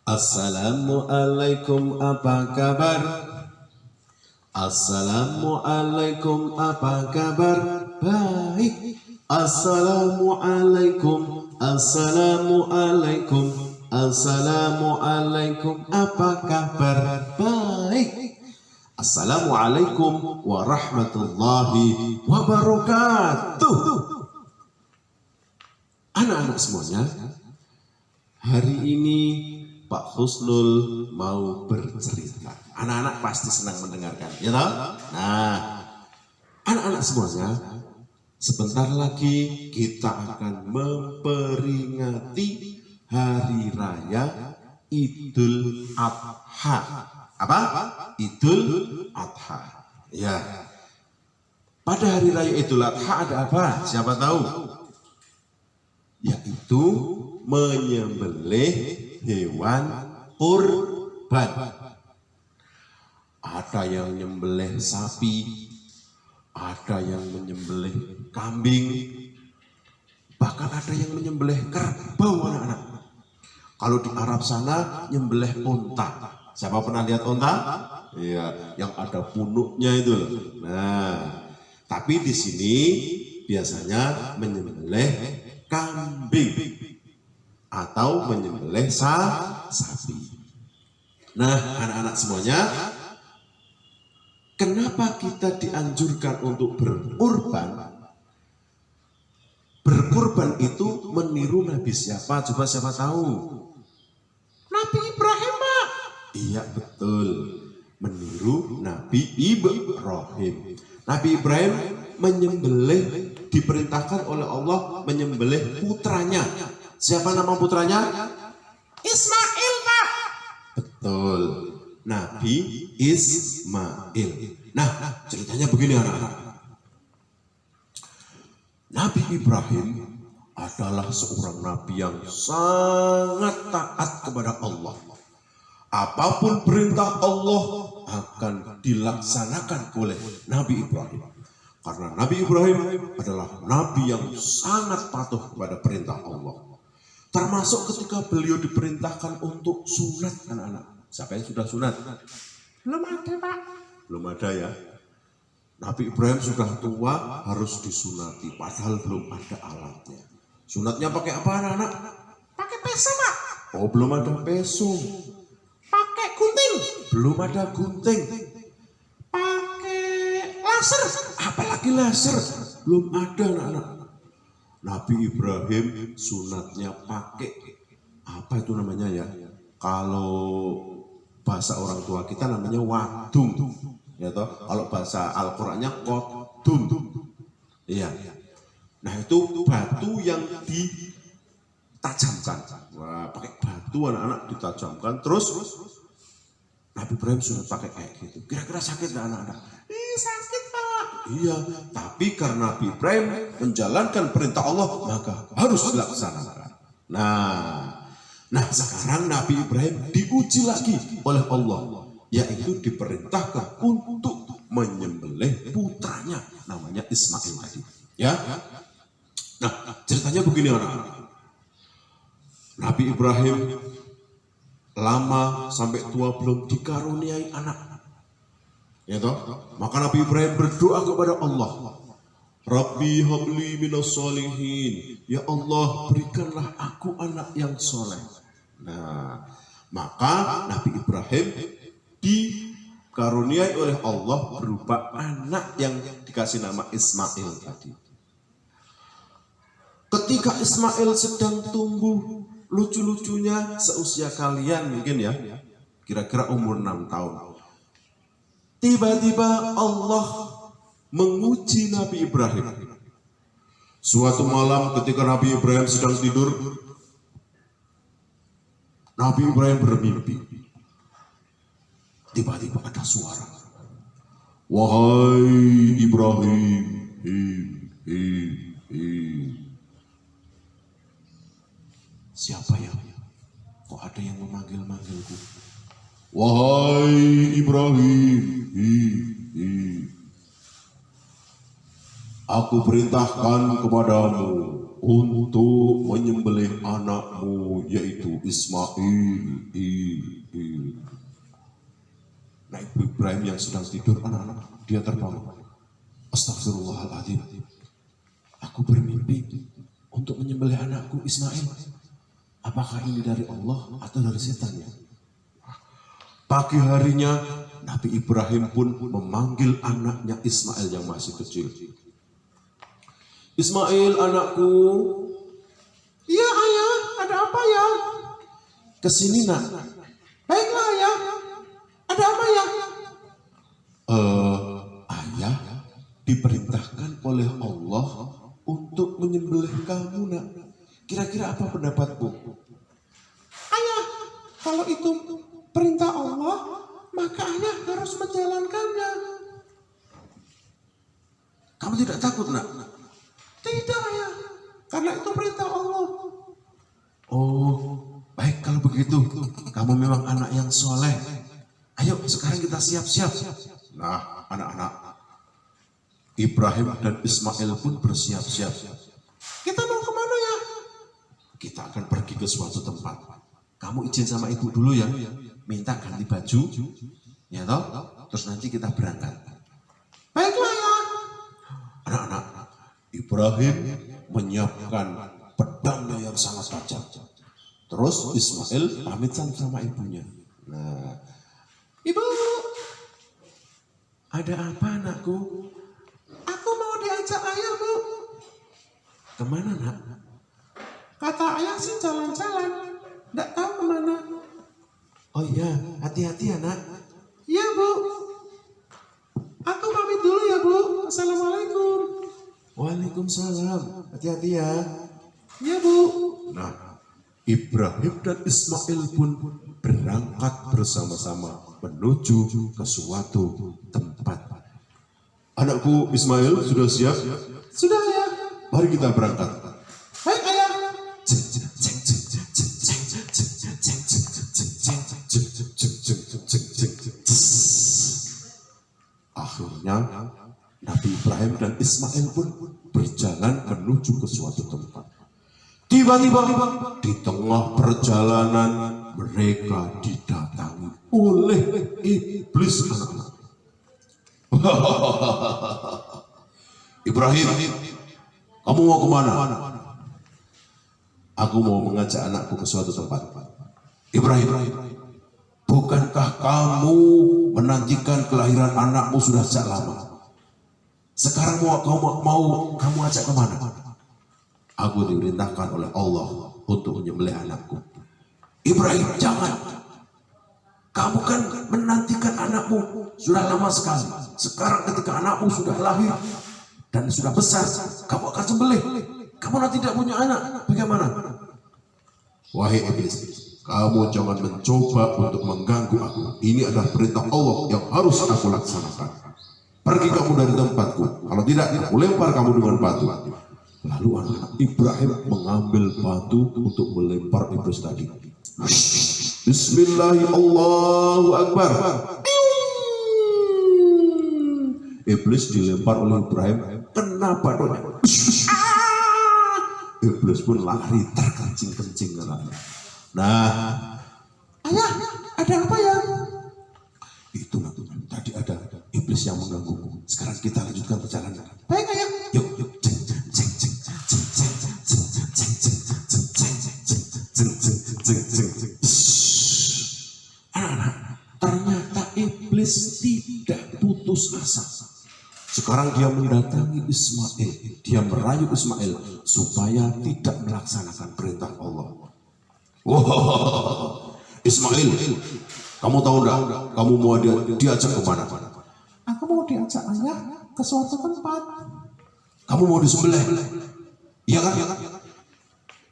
Assalamualaikum, apa kabar? Assalamualaikum, apa kabar? Baik. Assalamualaikum, assalamualaikum, assalamualaikum, apa kabar? Baik. Assalamualaikum warahmatullahi wabarakatuh. Anak-anak semuanya, hari ini Pak Husnul mau bercerita. Anak-anak pasti senang mendengarkan, ya toh? Nah, anak-anak semuanya, sebentar lagi kita akan memperingati Hari Raya Idul Adha. Apa? Idul Adha. Ya. Pada Hari Raya Idul Adha ada apa? Siapa tahu? Yaitu menyembelih hewan kurban. Ada yang menyembelih sapi, ada yang menyembelih kambing, bahkan ada yang menyembelih kerbau, anak-anak. Kalau di Arab sana menyembelih unta. Siapa pernah lihat unta? Iya, yang ada punuknya itu. Nah, tapi di sini biasanya menyembelih kambing atau menyembelih sapi. Nah, anak-anak semuanya, kenapa kita dianjurkan untuk berkurban? Berkurban itu meniru Nabi siapa? Coba siapa tahu? Nabi Ibrahim, Pak. Iya, betul. Meniru Nabi Ibrahim. Nabi Ibrahim menyembelih, diperintahkan oleh Allah menyembelih putranya. Siapa nama putranya? Ismail, Pak. Betul. Nabi Ismail. Nah, ceritanya begini, anak-anak. Nabi Ibrahim adalah seorang nabi yang sangat taat kepada Allah. Apapun perintah Allah akan dilaksanakan oleh Nabi Ibrahim. Karena Nabi Ibrahim adalah nabi yang sangat patuh kepada perintah Allah. Termasuk ketika beliau diperintahkan untuk sunat, anak-anak. Siapa yang sudah sunat? Belum ada, Pak. Belum ada ya. Nabi Ibrahim sudah tua, harus disunati. Padahal belum ada alatnya. Sunatnya pakai apa, anak-anak? Pakai pesum, Pak. Oh, belum ada pesum. Pakai gunting. Belum ada gunting. Pakai laser. Apalagi laser. Belum ada, anak-anak. Nabi Ibrahim sunatnya pakai apa itu namanya ya? Kalau bahasa orang tua kita namanya wadum, ya toh. Kalau bahasa Al-Qur'annya kodum, iya. Nah itu batu yang ditajamkan. Wah, pakai batu anak-anak ditajamkan. Terus Nabi Ibrahim sunat pakai kayak gitu. Kira-kira sakit nggak anak-anak? Sakit, Pak. Iya, tapi karena Nabi Ibrahim menjalankan perintah Allah, maka harus dilaksanakan. Nah sekarang Nabi Ibrahim diuji lagi oleh Allah, yaitu diperintahkan untuk menyembelih putranya, namanya Ismail tadi. Ya. Nah, ceritanya begini, anak-anak. Nabi Ibrahim lama sampai tua belum dikaruniai anak. Ya toh? Maka Nabi Ibrahim berdoa kepada Allah. Rabbi habli minas solihin. Ya Allah, berikanlah aku anak yang soleh. Nah, maka Nabi Ibrahim dikaruniai oleh Allah berupa anak yang dikasih nama Ismail tadi. Ketika Ismail sedang tumbuh, lucu-lucunya seusia kalian mungkin ya, kira-kira umur 6 tahun. Tiba-tiba Allah menguji Nabi Ibrahim. Suatu malam ketika Nabi Ibrahim sedang tidur, Nabi Ibrahim bermimpi. Tiba-tiba ada suara. Wahai Ibrahim, siapa ya? Kok ada yang memanggil-manggilku? Wahai Ibrahim, aku perintahkan kepadamu untuk menyembelih anakmu yaitu Ismail. Nah, Ibu Ibrahim yang sedang tidur, anak-anak, dia terbangun. Astagfirullahaladzim, aku bermimpi untuk menyembelih anakku Ismail. Apakah ini dari Allah atau dari setan ya? Pagi harinya Nabi Ibrahim pun memanggil anaknya Ismail yang masih kecil. Ismail, anakku. Iya ayah, ada apa ya? Kesini nak. Baiklah ayah, ada apa ya? Ayah diperintahkan oleh Allah untuk menyembelih kamu nak. Kira-kira apa pendapatmu? Ayah, kalau itu perintah Allah, maka ayah harus menjalankannya. Kamu tidak takut nak? Tidak ayah, karena itu perintah Allah. Oh, baik kalau begitu. Kamu memang anak yang soleh. Ayo sekarang kita siap-siap. Nah anak-anak, Ibrahim dan Ismail pun bersiap-siap. Kita mau kemana ya? Kita akan pergi ke suatu tempat. Kamu izin sama ibu dulu ya, minta ganti baju, ya toh? Terus nanti kita berangkat. Baiklah ya. Anak-anak, Ibrahim menyiapkan pedangnya yang sangat tajam. Terus Ismail pamit sama ibunya. Nah, ibu, ada apa anakku? Aku mau diajak ayah bu. Kemana nak? Kata ayah sih jalan-jalan, nggak tahu kemana. Oh iya, hati-hati ya nak. Iya bu. Aku pamit dulu ya bu. Assalamualaikum. Waalaikumsalam. Hati-hati ya. Iya bu. Nah, Ibrahim dan Ismail pun berangkat bersama-sama menuju ke suatu tempat. Anakku Ismail sudah siap? Sudah ya. Mari kita berangkat. Baik ayah. Akhirnya Nabi Ibrahim dan Ismail pun berjalan menuju ke suatu tempat. Tiba-tiba di tengah perjalanan mereka didatangi oleh iblis anak-anak. Ibrahim, kamu mau kemana? Aku mau mengajak anakku ke suatu tempat. Ibrahim, bukankah kamu menantikan kelahiran anakmu sudah sejak lama? Sekarang mau kamu ajak kemana? Aku diperintahkan oleh Allah untuk menyembelih anakku. Ibrahim, jangan. Kamu kan menantikan anakmu sudah lama sekali. Sekarang ketika anakmu sudah lahir dan sudah besar, kamu akan sembelih. Kamu nanti tidak punya anak, bagaimana? Wahai iblis, kamu jangan mencoba untuk mengganggu aku. Ini adalah perintah Allah yang harus aku laksanakan. Pergi kamu dari tempatku. Kalau tidak, aku lempar kamu dengan batu. Lalu anak Ibrahim mengambil batu untuk melempar iblis tadi. Bismillahirrahmanirrahim. Iblis dilempar oleh Ibrahim. Kenapa doanya? Iblis pun lari terkencing-kencing. Nah, ayah, ada apa ya? Itu tadi ada iblis yang mengganggu. Sekarang kita lanjutkan perjalanan. Baik ayah. Yuk. Anak-anak, ternyata iblis tidak putus asa. Sekarang dia mendatangi Ismail. Dia merayu Ismail supaya tidak melaksanakan perintah Allah. Wow, Ismail, kamu tahu enggak? Kamu mau diajak kemana? Aku mau diajak ayah ke suatu tempat. Kamu mau disembelih? Iya kan?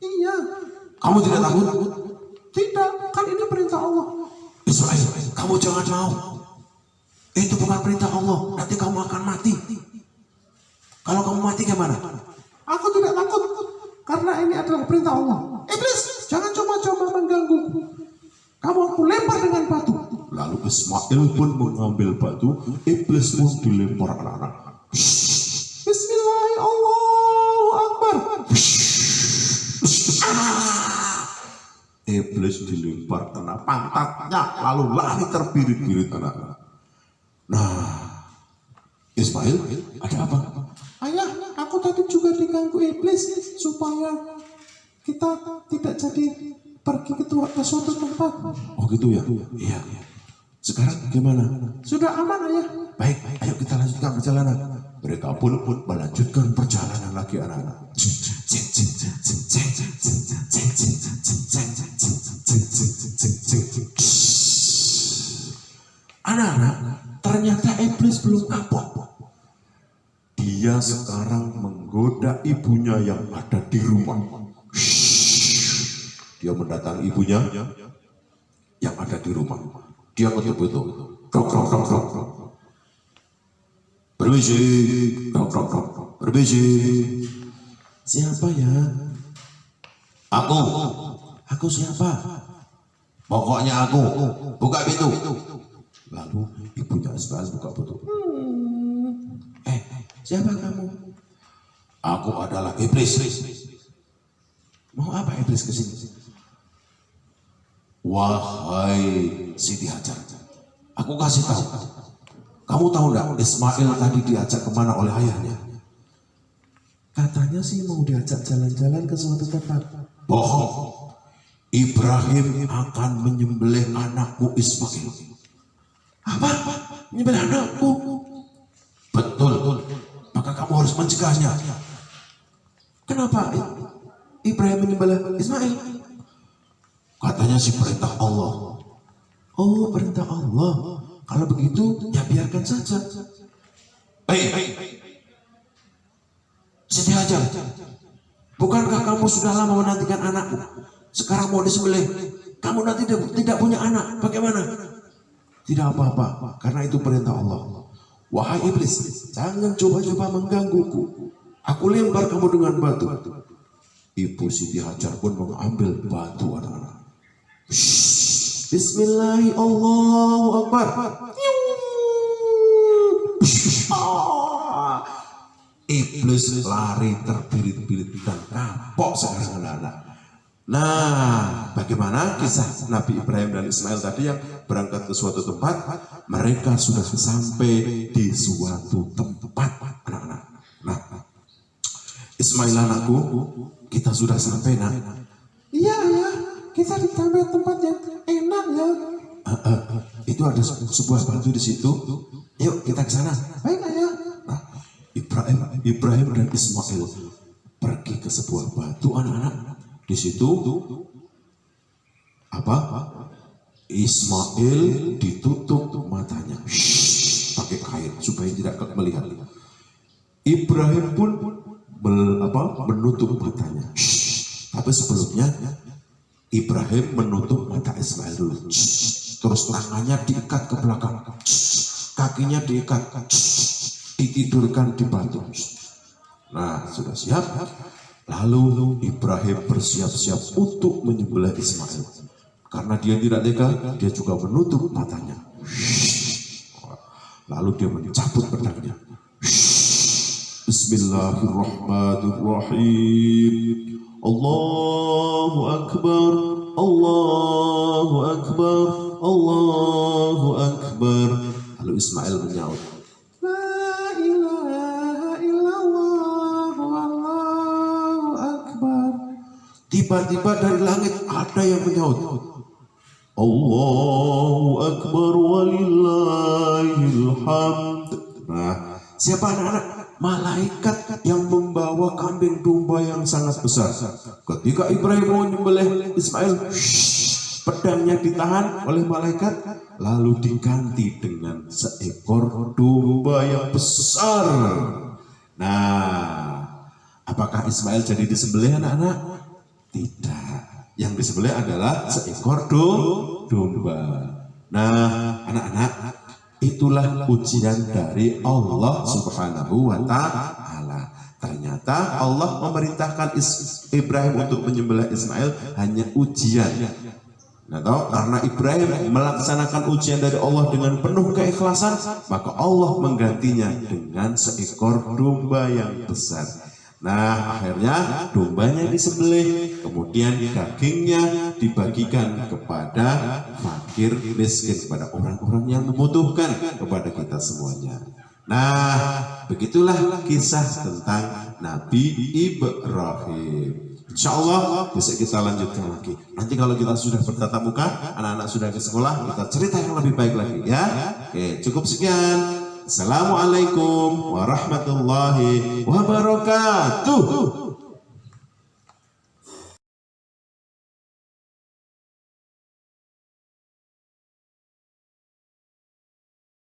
Iya. Kamu tidak takut? Tidak, kan ini perintah Allah. Ismail, kamu jangan mau. Itu bukan perintah Allah, nanti kamu akan mati. Kalau kamu mati gimana? Aku tidak takut, karena ini adalah perintah Allah. Iblis, jangan coba-coba mengganggu. Kamu aku lempar dengan batu. Lalu Ismail pun mengambil batu, iblis pun dilempar anak-anak. Bismillahirrahmanirrahim. iblis dilempar kena pantatnya, lalu lari terbirit-birit anak-anak. Nah, Ismail, ada apa? Ayah, aku tadi juga diganggu iblis supaya kita tidak jadi pergi ke suatu tempat. Oh gitu ya? Iya. Sekarang gimana? Sudah aman ayah. Baik, ayo kita lanjutkan perjalanan. Mereka pun melanjutkan perjalanan lagi anak-anak. Anak-anak, ternyata iblis belum kapok. Dia sekarang menggoda ibunya yang ada di rumah. Dia mendatangi ibunya yang ada di rumah. Dia betul-betul berbiji, berbiji. Siapa ya? Aku siapa? Pokoknya aku. Buka pintu. Lalu ibunya Ismail buka pintu. Siapa kamu? Aku adalah iblis. Mau apa iblis kesini? Wahai Siti Hajar, aku kasih tahu. Kamu tahu enggak Ismail tadi diajak kemana oleh ayahnya? Katanya sih mau diajak jalan-jalan ke suatu tempat. Bohong. Ibrahim akan menyembelih anakmu Ismail. Apa? Menyembelih anakku? Betul. Maka kamu harus mencegahnya. Kenapa Ibrahim menyembelih Ismail? Katanya sih perintah Allah. Oh, perintah Allah. Kalau begitu, ya biarkan saja. Siti Hajar, bukankah kamu sudah lama menantikan anakmu? Sekarang mau disembelih. Kamu nanti tidak punya anak. Bagaimana? Tidak apa-apa, karena itu perintah Allah. Wahai iblis, jangan coba-coba menggangguku. Aku lempar kamu dengan batu. Ibu Siti Hajar pun mengambil batu anak-anak. Bismillahirrahmanirrahim. Allahu Akbar. Iblis lari terbirit-birit dan kapok sekarang anak-anak. Nah, bagaimana kisah Nabi Ibrahim dan Ismail tadi yang berangkat ke suatu tempat? Mereka sudah sampai di suatu tempat anak-anak. Nah, Ismail anakku, kita sudah sampai nak. Iya ya, kita di tempat yang enak ya. Itu ada sebuah batu di situ. Yuk kita ke sana. Baik ayah. Nah, Ibrahim dan Ismail pergi ke sebuah batu anak-anak. Di situ apa? Ismail ditutup matanya pakai kain supaya tidak melihat. Ibrahim pun menutup matanya. Tapi sebelumnya Ibrahim menutup mata Ismail dulu. Terus tangannya diikat ke belakang, kakinya diikat, ditidurkan di batu. Nah, sudah siap. Lalu Ibrahim bersiap-siap untuk menyembelih Ismail. Karena dia tidak tega, dia juga menutup matanya. Lalu dia mencabut pedangnya. Bismillahirrahmanirrahim. Allahu Akbar, Allahu Akbar, Allahu Akbar. Lalu Ismail menyaut, La ilaha illallah, Allahu Akbar. Tiba-tiba dari langit ada yang menyaut, Allahu Akbar walillahil hamd. Nah, siapa anak-anak? Malaikat yang membawa kambing domba yang sangat besar. Ketika Ibrahim mau menyembelih Ismail, pedangnya ditahan oleh malaikat, lalu diganti dengan seekor domba yang besar. Nah, apakah Ismail jadi disembelih anak-anak? Tidak. Yang disembelih adalah seekor domba. Nah, anak-anak, itulah ujian dari Allah Subhanahu wa Ta'ala. Ternyata Allah memerintahkan Ibrahim untuk menyembelih Ismail hanya ujian. Nah, karena Ibrahim melaksanakan ujian dari Allah dengan penuh keikhlasan, maka Allah menggantinya dengan seekor domba yang besar. Nah, akhirnya dombanya disembelih, kemudian dagingnya dibagikan kepada fakir miskin, kepada orang-orang yang membutuhkan, kepada kita semuanya. Nah, begitulah kisah tentang Nabi Ibrahim. Insya Allah besok kita lanjutkan lagi. Nanti kalau kita sudah bertatap muka, anak-anak sudah ke sekolah, kita cerita yang lebih baik lagi ya. Oke, cukup sekian. Assalamualaikum warahmatullahi wabarakatuh.